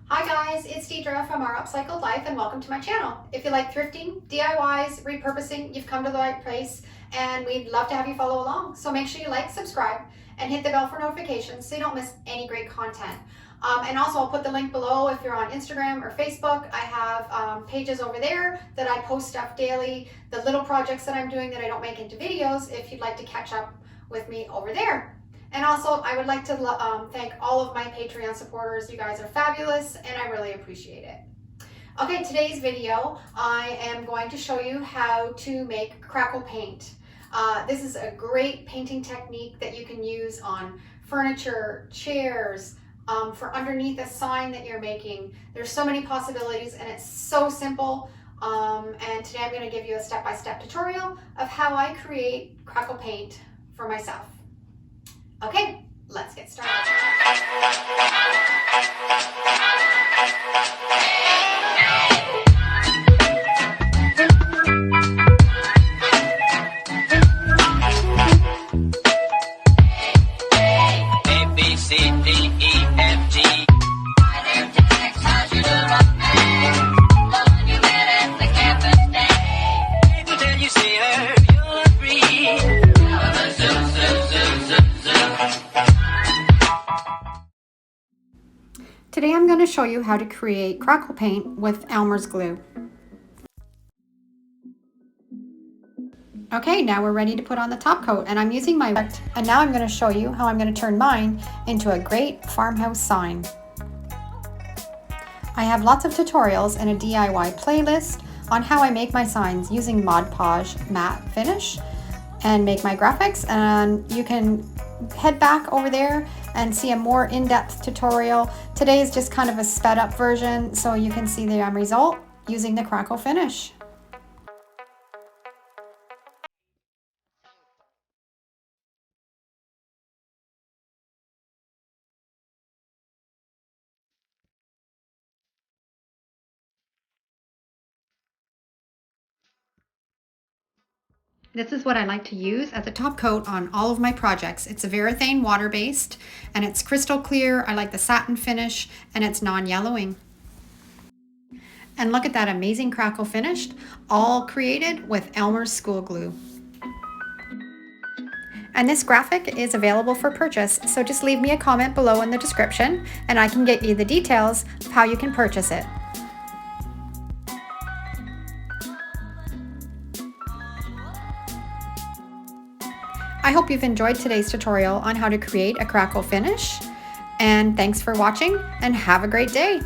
Hi guys, it's Deidre from Our Upcycled Life and welcome to my channel. If you like thrifting, DIYs, repurposing, you've come to the right place and we'd love to have you follow along. So make sure you like, subscribe, and hit the bell for notifications so you don't miss any great content. And also I'll put the link below if you're on Instagram or Facebook. I have pages over there that I post stuff daily, the little projects that I'm doing that I don't make into videos if you'd like to catch up with me over there. And also, I would like to thank all of my Patreon supporters. You guys are fabulous, and I really appreciate it. Okay, today's video, I am going to show you how to make crackle paint. This is a great painting technique that you can use on furniture, chairs, for underneath a sign that you're making. There's so many possibilities, and it's so simple. And today I'm going to give you a step-by-step tutorial of how I create crackle paint for myself. Okay, let's get started. A, B, C, D, E, F, G. Until you see her, you'll agree. Today I'm going to show you how to create crackle paint with Elmer's glue. Okay, now we're ready to put on the top coat and I'm using my and now I'm going to show you how I'm going to turn mine into a great farmhouse sign. I have lots of tutorials and a DIY playlist on how I make my signs using Mod Podge matte finish and make my graphics, and you can head back over there and see a more in-depth tutorial. Today is just kind of a sped up version so you can see the result using the crackle finish. This is what I like to use as a top coat on all of my projects. It's a Varathane water-based and it's crystal clear. I like the satin finish and it's non-yellowing. And look at that amazing crackle finish, all created with Elmer's school glue. And this graphic is available for purchase, so just leave me a comment below in the description and I can get you the details of how you can purchase it. I hope you've enjoyed today's tutorial on how to create a crackle finish, and thanks for watching and have a great day.